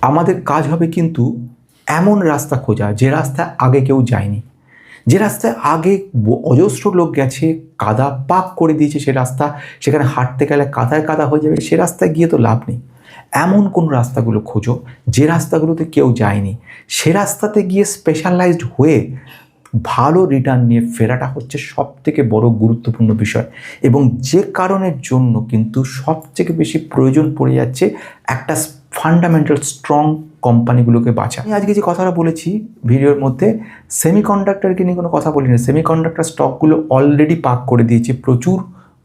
আমাদের কাজ হবে কিন্তু এমন রাস্তা খোঁজা যে রাস্তায় আগে কেউ যায়নি, যে রাস্তায় আগে অজস্র লোক গেছে, কাদা পাক করে দিয়েছে সে রাস্তা, সেখানে হাঁটতে গেলে কাদায় কাদা হয়ে যাবে, সে রাস্তায় গিয়ে তো লাভ নেই। এমন কোন রাস্তাগুলো খোঁজো যে রাস্তাগুলোতে কেউ যায়নি, সে রাস্তাতে গিয়ে স্পেশালাইজড হয়ে ভালো রিটার্ন নিয়ে ফেরাটা হচ্ছে সবথেকে বড় গুরুত্বপূর্ণ বিষয়, এবং যে কারণের জন্য কিন্তু সবথেকে বেশি প্রয়োজন পড়ে যাচ্ছে একটা ফান্ডামেন্টাল স্ট্রং কোম্পানিগুলোকে বাঁচা। আমি আজকে যে কথাটা বলেছি ভিডিওর মধ্যে, সেমিকন্ডাক্টরকে নিয়ে কোনো কথা বলি না। সেমিকন্ডাক্টর স্টকগুলো অলরেডি পাক করে দিয়েছে, প্রচুর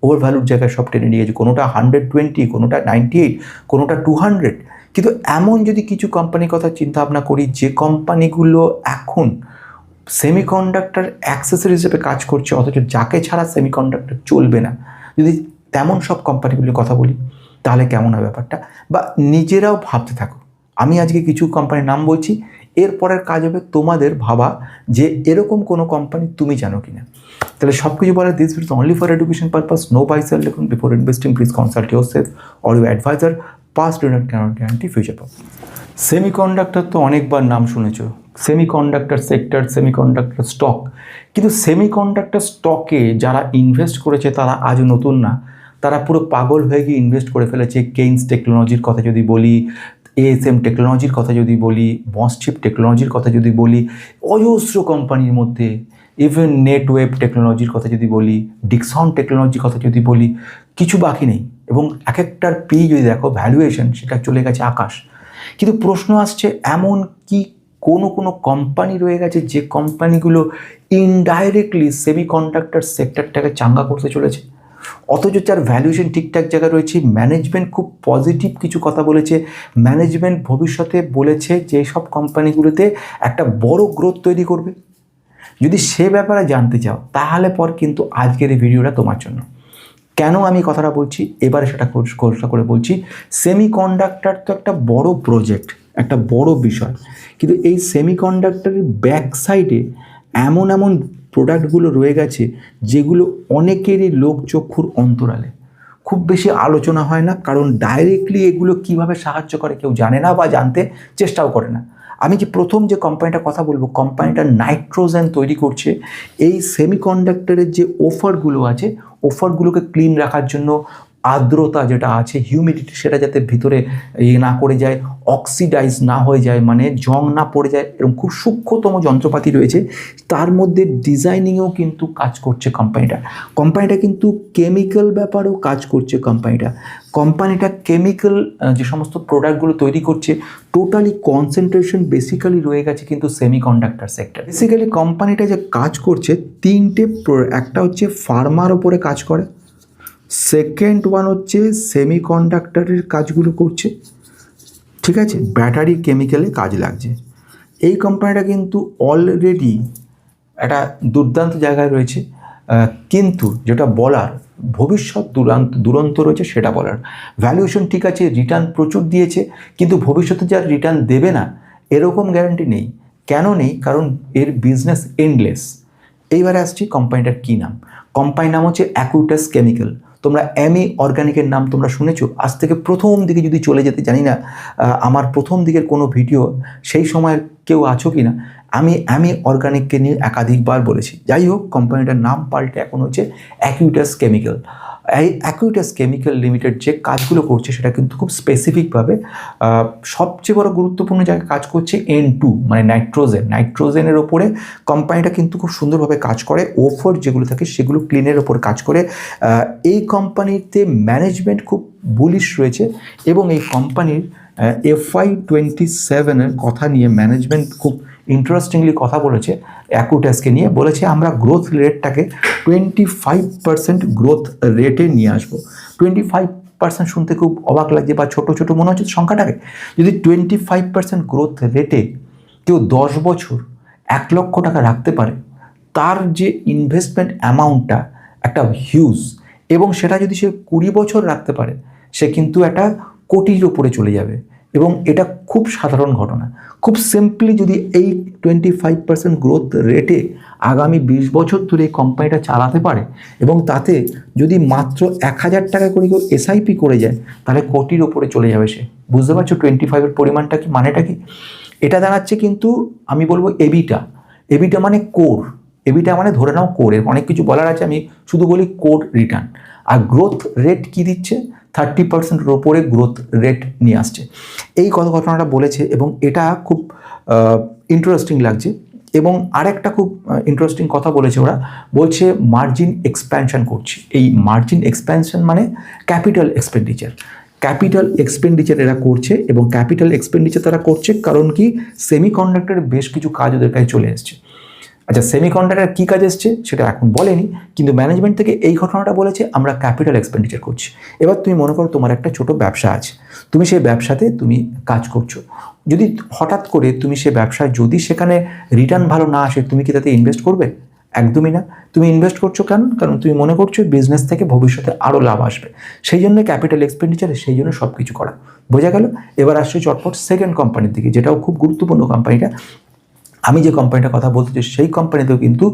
ওভার ভ্যালুর জায়গায় সব টেনে নিয়ে গেছে, কোনোটা 120, কোনোটা 98, কোনোটা 200। কিন্তু এমন যদি কিছু কোম্পানির কথা চিন্তা ভাবনা করি যে কোম্পানিগুলো এখন সেমিকন্ডাক্টর অ্যাক্সেসরি হিসেবে কাজ করছে, অথচ যাকে ছাড়া সেমিকন্ডাক্টর চলবে না, যদি তেমন সব কোম্পানিগুলির কথা বলি তাহলে কেমন হয় ব্যাপারটা, বা নিজেরাও ভাবতে থাকো। আমি আজকে কিছু কোম্পানির নাম বলছি, এরপরের কাজ হবে তোমাদের ভাবা যে এরকম কোনো কোম্পানি তুমি জানো কিনা। তাহলে সব কিছু বলে, this is only for education purpose, no buy sell. লিখুন, before investing please consult yourself or your advisor, past cannot guarantee future purpose. Semiconductor তো অনেকবার নাম শুনেছো, সেমিকন্ডাক্টর সেক্টর, সেমিকন্ডাক্টর স্টক। কিন্তু সেমিকন্ডাক্টর স্টকে যারা ইনভেস্ট করেছে তারা আজ নতুন না, তারা পুরো পাগল হয়ে গিয়ে ইনভেস্ট করে ফেলেছে। কেইন্স টেকনোলজির কথা যদি বলি, এএসএম টেকনোলজির কথা যদি বলি, মসচিপ টেকনোলজির কথা যদি বলি, অজস্র কোম্পানির মধ্যে ইভেন নেটওয়েব টেকনোলজির কথা যদি বলি, ডিক্সন টেকনোলজির কথা যদি বলি, কিছু বাকি নেই। এবং এক একটার পি যদি দেখো, ভ্যালুয়েশন সেটা চলে গেছে আকাশ। কিন্তু প্রশ্ন আসছে, এমন কি কোনো কোনো কোম্পানি রয়ে গেছে যে কোম্পানিগুলো ইনডাইরেক্টলি সেমিকন্ডাক্টর সেক্টরটাকে চাঙ্গা করতে চলেছে, অথচ যার ভ্যালুয়েশন ঠিকঠাক জায়গায় রয়েছে। ম্যানেজমেন্ট খুব পজিটিভ কিছু কথা বলেছে, ম্যানেজমেন্ট ভবিষ্যতে বলেছে যে সব কোম্পানিগুলোতে একটা বড় গ্রোথ তৈরি করবে। যদি সে ব্যাপারে জানতে চাও তাহলে পর কিন্তু আজকের এই ভিডিওটা তোমার জন্য। কেন আমি কথাটা বলছি এবারে সেটা খোলসা করে বলছি। সেমিকন্ডাক্টর তো একটা বড় প্রজেক্ট, একটা বড় বিষয়, কিন্তু এই সেমিকন্ডাক্টরের ব্যাক সাইডে এমন এমন প্রোডাক্টগুলো রয়ে গেছে যেগুলো অনেকেরই লোকচক্ষুর অন্তরালে, খুব বেশি আলোচনা হয় না, কারণ ডাইরেক্টলি এগুলো কিভাবে সাহায্য করে কেউ জানে না বা জানতে চেষ্টাও করে না। আমি যে প্রথম যে কোম্পানিটার কথা বলবো, কোম্পানিটা নাইট্রোজেন তৈরি করছে। এই সেমিকন্ডাক্টরের যে ওফারগুলো আছে, ওফারগুলোকে ক্লিন রাখার জন্য, আর্দ্রতা যেটা আছে, হিউমিডিটি, সেটা যাতে ভিতরে না করে যায়, অক্সিডাইজ না হয়ে যায়, মানে জং না পড়ে যায়, এরকম খুব সূক্ষ্মতম যন্ত্রপাতি রয়েছে। তার মধ্যে ডিজাইনিংয়েও কিন্তু কাজ করছে কোম্পানিটা কিন্তু কেমিক্যাল ব্যাপারেও কাজ করছে কোম্পানিটা কেমিক্যাল যে সমস্ত প্রোডাক্টগুলো তৈরি করছে, টোটালি কনসেন্ট্রেশন বেসিক্যালি রয়ে গেছে কিন্তু সেমিকন্ডাক্টর সেক্টর। বেসিক্যালি কোম্পানিটা যে কাজ করছে তিনটে, একটা হচ্ছে ফার্মার ওপরে কাজ করে, সেকেন্ড ওয়ান হচ্ছে সেমিকন্ডাক্টরের কাজগুলো করছে, ঠিক আছে, ব্যাটারি কেমিক্যালে কাজ লাগছে। এই কোম্পানিটা কিন্তু অলরেডি একটা দুর্দান্ত জায়গায় রয়েছে, কিন্তু যেটা বলার, ভবিষ্যৎ দুরন্ত রয়েছে সেটা বলার। ভ্যালুয়েশন ঠিক আছে, রিটার্ন প্রচুর দিয়েছে, কিন্তু ভবিষ্যতে যার রিটার্ন দেবে না এরকম গ্যারান্টি নেই। কেন নেই? কারণ এর বিজনেস এন্ডলেস। এইবারে আসছি কোম্পানিটার কী নাম। কোম্পানির নাম হচ্ছে অ্যাকুইটাস কেমিক্যাল। তোমরা অ্যামি অর্গানিকের নাম তোমরা শুনেছো। আজ থেকে প্রথম দিকে যদি চলে যেতে, জানি না আমার প্রথম দিকের কোনো ভিডিও সেই সময়ের কেউ আছো কি না, আমি অ্যামি অর্গানিককে নিয়ে একাধিকবার বলেছি। যাই হোক, কোম্পানিটার নাম পাল্টে এখন হচ্ছে অ্যাকুইটাস কেমিক্যাল। এই অ্যাকুইটাস কেমিক্যাল লিমিটেড যে কাজগুলো করছে সেটা কিন্তু খুব স্পেসিফিকভাবে সবচেয়ে বড় গুরুত্বপূর্ণ জায়গায় কাজ করছে N2, মানে নাইট্রোজেনের ওপরে কোম্পানিটা কিন্তু খুব সুন্দরভাবে কাজ করে। ওফার যেগুলো থাকে সেগুলো ক্লিনের ওপর কাজ করে। এই কোম্পানিতে ম্যানেজমেন্ট খুব বুলিশ রয়েছে, এবং এই কোম্পানির FY27 কথা নিয়ে ম্যানেজমেন্ট খুব ইন্টারেস্টিংলি কথা বলেছে। অ্যাকুইটাসকে নিয়ে বলেছে, আমরা গ্রোথ রেটটাকে 25% গ্রোথ রেটে নিয়ে আসবো। 25% শুনতে খুব অবাক লাগছে বা ছোট ছোট মনে হচ্ছে সংখ্যাটাকে। যদি 25% গ্রোথ রেটে কেউ 10 বছর 1 লক্ষ টাকা রাখতে পারে, তার যে ইনভেস্টমেন্ট অ্যামাউন্টটা একটা হিউজ, এবং সেটা যদি সে 20 বছর রাখতে পারে সে কিন্তু একটা কোটির ওপরে চলে যাবে। এবং এটা খুব সাধারণ ঘটনা। খুব সিম্পলি যদি এই 25% গ্রোথ রেটে আগামী 20 বছর ধরে এই কোম্পানিটা চালাতে পারে এবং তাতে যদি মাত্র 1000 টাকা করে কেউ এসআইপি করে যায়, তাহলে কোটির ওপরে চলে যাবে সে। বুঝতে পারছো 25-এর পরিমাণটা কি, মানেটা কি? এটা দাঁড়াচ্ছে কিন্তু আমি বলবো এবিটা। এবিটা মানে কোর, এবিটা মানে ধরে নাও কোর। এর অনেক কিছু বলার আছে, আমি শুধু বলি কোর রিটার্ন। আর গ্রোথ রেট কি দিচ্ছে? 30%-এর ওপরে গ্রোথ রেট নিয়ে আসছে। এই ঘটনাটা বলেছে এবং এটা খুব ইন্টারেস্টিং লাগছে। এবং আরেকটা খুব ইন্টারেস্টিং কথা বলেছে ওরা, বলছে মার্জিন এক্সপ্যানশন করছে। এই মার্জিন এক্সপ্যানশন মানে ক্যাপিটাল এক্সপেন্ডিচার। ক্যাপিটাল এক্সপেন্ডিচার এরা করছে এবং ক্যাপিটাল এক্সপেন্ডিচার তারা করছে কারণ কি, সেমিকন্ডাক্টরের বেশ কিছু কাজ ওদের কাছে চলে এসছে। আচ্ছা, সেমিকন্ডাক্টর কী কাজ এসছে সেটা এখন বলেনি, কিন্তু ম্যানেজমেন্ট থেকে এই ঘটনাটা বলেছে আমরা ক্যাপিটাল এক্সপেন্ডিচার করছি। এবার তুমি মনে করো তোমার একটা ছোট ব্যবসা আছে, তুমি সেই ব্যবসাতে তুমি কাজ করছো। যদি হঠাৎ করে তুমি সে ব্যবসায় যদি সেখানে রিটার্ন ভালো না আসে, তুমি কি তাতে ইনভেস্ট করবে? একদমই না। তুমি ইনভেস্ট করছো কেন? কারণ তুমি মনে করছো বিজনেস থেকে ভবিষ্যতে আরও লাভ আসবে, সেই জন্য ক্যাপিটাল এক্সপেন্ডিচার, সেই জন্য সব কিছু করা। বোঝা গেল? এবার আসছে চটপট সেকেন্ড কোম্পানির দিকে, যেটাও খুব গুরুত্বপূর্ণ কোম্পানিটা। আমি যে কোম্পানিটার কথা বলতে চাই সেই কোম্পানিতেও কিন্তু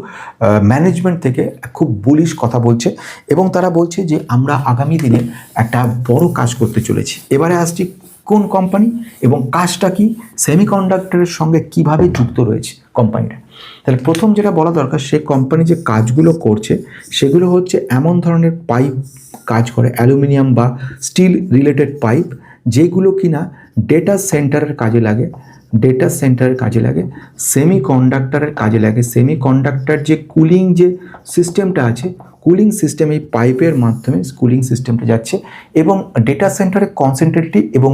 ম্যানেজমেন্ট থেকে খুব বুলিশ কথা বলছে এবং তারা বলছে যে আমরা আগামী দিনে একটা বড় কাজ করতে চলেছি। এবারে আসছি কোন কোম্পানি এবং কাজটা কি, সেমিকন্ডাক্টরের সঙ্গে কিভাবে যুক্ত রয়েছে কোম্পানিটা। তাহলে প্রথম যেটা বলা দরকার, সে কোম্পানি যে কাজগুলো করছে সেগুলো হচ্ছে এমন ধরনের পাইপ কাজ করে, অ্যালুমিনিয়াম বা স্টিল রিলেটেড পাইপ, যেগুলো কিনা ডেটা সেন্টারের কাজে লাগে, ডেটা সেন্টারের কাজে লাগে, সেমিকন্ডাক্টরের কাজে লাগে। সেমিকন্ডাক্টর যে কুলিং যে সিস্টেমটা আছে, কুলিং সিস্টেম এই পাইপের মাধ্যমে কুলিং সিস্টেমটা যাচ্ছে এবং ডেটা সেন্টারে কনসেন্ট্রেটিভ এবং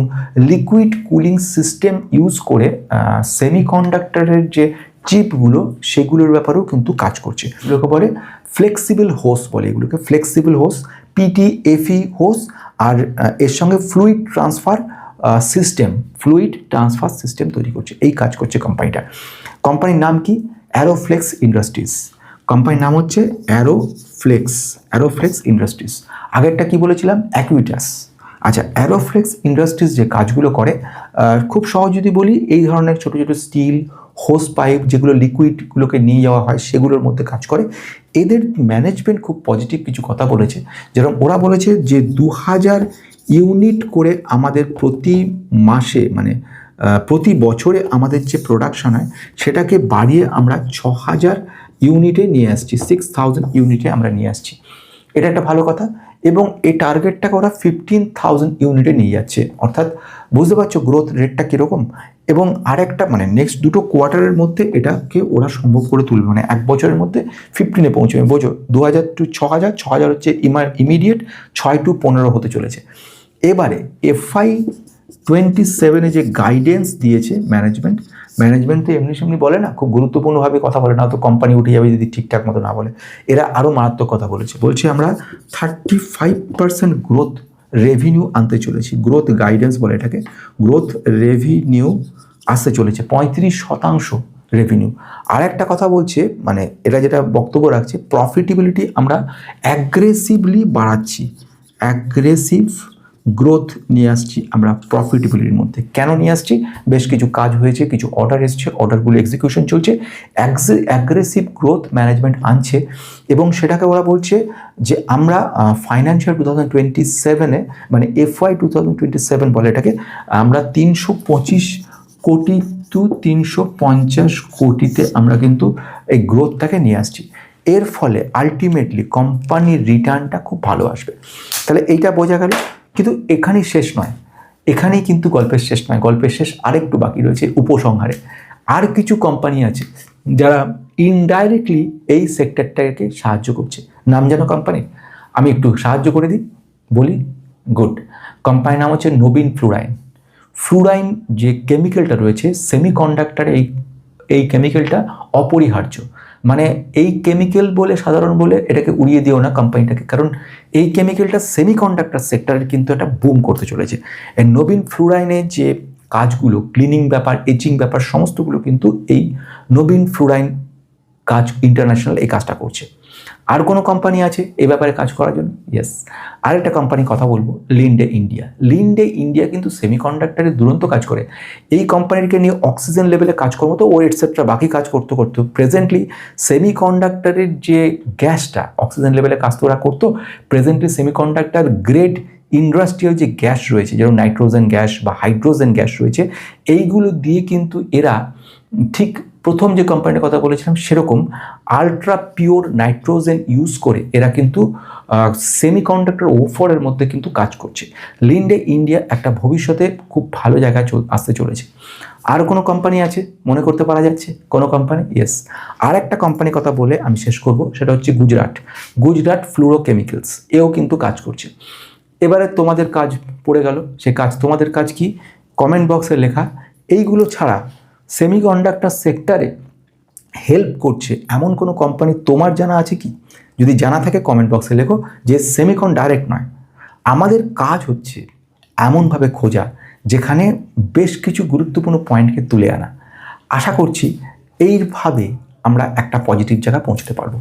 লিকুইড কুলিং সিস্টেম ইউজ করে সেমিকন্ডাক্টরের যে চিপগুলো সেগুলোর ব্যাপারেও কিন্তু কাজ করছে। এগুলোকে বলে ফ্লেক্সিবল হোস বলে, এগুলোকে ফ্লেক্সিবল হোস, পিটিএফই হোস। আর এর সঙ্গে fluid transfer system, fluid transfer system তৈরি করছে। এই কাজ করছে কোম্পানিটা। কোম্পানির নাম কি? অ্যারোফ্লেক্স ইন্ডাস্ট্রিজ। কোম্পানির নাম হচ্ছে অ্যারোফ্লেক্স ইন্ডাস্ট্রিজ। আগেরটা কি বলেছিলাম? অ্যাকুইটাস। আচ্ছা, অ্যারোফ্লেক্স ইন্ডাস্ট্রিজ যে কাজগুলো করে, খুব সহজ যদি বলি, এই ধরনের ছোটো ছোটো স্টিল হোস পাইপ যেগুলো লিকুইডগুলোকে নিয়ে যাওয়া হয় সেগুলোর মধ্যে কাজ করে। এদের ম্যানেজমেন্ট খুব পজিটিভ কিছু কথা বলেছে, যেরকম ওরা বলেছে যে 2000 ইউনিট করে আমাদের প্রতি মাসে, মানে প্রতি বছরে আমাদের যে প্রোডাকশন হয় সেটাকে বাড়িয়ে আমরা 6000 ইউনিটে নিয়ে আসছি, 6000 ইউনিটে আমরা নিয়ে আসছি। এটা একটা ভালো কথা। এবং এই টার্গেটটাকে ওরা 15,000 ইউনিটে নিয়ে যাচ্ছে। অর্থাৎ বুঝতে পারছো গ্রোথ রেটটা কীরকম। এবং আরেকটা মানে নেক্সট দুটো কোয়ার্টারের মধ্যে এটাকে ওরা সম্ভব করে তুলবে, মানে এক বছরের মধ্যে 15-এ পৌঁছবে। বোঝো 2000 টু 6000 হচ্ছে ইমিডিয়েট, 6 টু 15 হতে চলেছে। এবারে FY27 যে গাইডেন্স দিয়েছে ম্যানেজমেন্ট তো এমনি সেমনি বলে না, খুব গুরুত্বপূর্ণভাবে কথা বলে না, তো কোম্পানি উঠে যাবে যদি ঠিকঠাক মতো না বলে। এরা আরও মারাত্মক কথা বলছে আমরা 35% গ্রোথ রেভিনিউ আনতে চলেছি। গ্রোথ গাইডেন্স বলে এটাকে। গ্রোথ রেভিনিউ আসতে চলেছে 35% রেভিনিউ। আর একটা কথা বলছে, মানে এরা যেটা বক্তব্য রাখছে, প্রফিটেবিলিটি আমরা অ্যাগ্রেসিভলি বাড়াচ্ছি, অ্যাগ্রেসিভ গ্রোথ নিয়ে আসছি আমরা প্রফিটেবিলিটির মধ্যে। কেন নিয়ে আসছি? বেশ কিছু কাজ হয়েছে, কিছু অর্ডার এসছে, অর্ডারগুলো এক্সিকিউশন চলছে, অ্যাগ্রেসিভ গ্রোথ ম্যানেজমেন্ট আনছে। এবং সেটাকে ওরা বলছে যে আমরা ফাইন্যান্সিয়াল 2027-এ, মানে FY27 বলে এটাকে, আমরা 325 কোটি টু 350 কোটিতে আমরা কিন্তু এই গ্রোথটাকে নিয়ে আসছি। এর ফলে আলটিমেটলি কোম্পানির রিটার্নটা খুব ভালো আসবে। তাহলে এইটা বোঝা গেল। কিন্তু এখানেই শেষ নয়, এখানেই কিন্তু গল্পের শেষ নয়, গল্পের শেষ আরেকটু বাকি রয়েছে উপসংহারে। আর কিছু কোম্পানি আছে যারা ইনডাইরেক্টলি এই সেক্টরটাকে সাহায্য করছে। নাম জানো কোম্পানি? আমি একটু সাহায্য করে দিই, বলি। গুড। কোম্পানির নাম হচ্ছে নবীন ফ্লুরাইন। ফ্লুরাইন যে কেমিক্যালটা রয়েছে সেমিকন্ডাক্টরে, এই কেমিক্যালটা অপরিহার্য। মানে এই কেমিক্যাল বলে সাধারণ বলে এটাকে উড়িয়ে দিও না কোম্পানিটাকে, কারণ এই কেমিক্যালটা সেমিকন্ডাক্টর সেক্টরের কিন্তু একটা বুম করতে চলেছে। এই নবীন ফ্লুরাইনের যে কাজগুলো, ক্লিনিং ব্যাপার, এচিং ব্যাপার, সমস্তগুলো কিন্তু এই নবীন ফ্লুরাইন কাজ ইন্টারন্যাশনাল এই কাজটা করছে। আর কোনো কোম্পানি আছে এই ব্যাপারে কাজ করার জন্য? ইয়েস, আরেকটা কোম্পানির কথা বলবো, লিন্ডে ইন্ডিয়া। লিন্ডে ইন্ডিয়া কিন্তু সেমিকন্ডাক্টরের দুরন্ত কাজ করে। এই কোম্পানিকে নিয়ে অক্সিজেন লেভেলে কাজ করতো ও এটসেট্রা বাকি কাজ করতে করতো প্রেজেন্টলি সেমিকন্ডাক্টরের যে গ্যাসটা অক্সিজেন লেভেলে কাজ তো ওরা করতো, প্রেজেন্টলি সেমিকন্ডাক্টর গ্রেড ইন্ডাস্ট্রিয়াল যে গ্যাস রয়েছে, যেমন নাইট্রোজেন গ্যাস বা হাইড্রোজেন গ্যাস রয়েছে, এইগুলো দিয়ে কিন্তু এরা ঠিক প্রথম যে কোম্পানির কথা বলেছিলাম সেরকম আলট্রা পিওর নাইট্রোজেন ইউজ করে এরা কিন্তু সেমিকন্ডাক্টর ওফরের মধ্যে কিন্তু কাজ করছে। লিন্ডে ইন্ডিয়া একটা ভবিষ্যতে খুব ভালো জায়গায় আসতে চলেছে। আর কোনো কোম্পানি আছে মনে করতে পারা যাচ্ছে কোনো কোম্পানি? ইয়েস, আর একটা কোম্পানির কথা বলে আমি শেষ করব, সেটা হচ্ছে গুজরাট ফ্লুরোকেমিক্যালস। এও কিন্তু কাজ করছে। এবারে তোমাদের কাজ পড়ে গেল, সে কাজ তোমাদের কাজ কি? কমেন্ট বক্সে লেখা এইগুলো ছাড়া সেমিকন্ডাক্টর সেক্টরে হেল্প করছে এমন কোনো কোম্পানি তোমার জানা আছে কি? যদি জানা থাকে কমেন্ট বক্সে লেখো, যে সেমিকন ডাইরেক্ট নয়, আমাদের কাজ হচ্ছে এমনভাবে খোঁজা যেখানে বেশ কিছু গুরুত্বপূর্ণ পয়েন্টকে তুলে আনা। আশা করছি এইভাবে আমরা একটা পজিটিভ জায়গায় পৌঁছতে পারবো।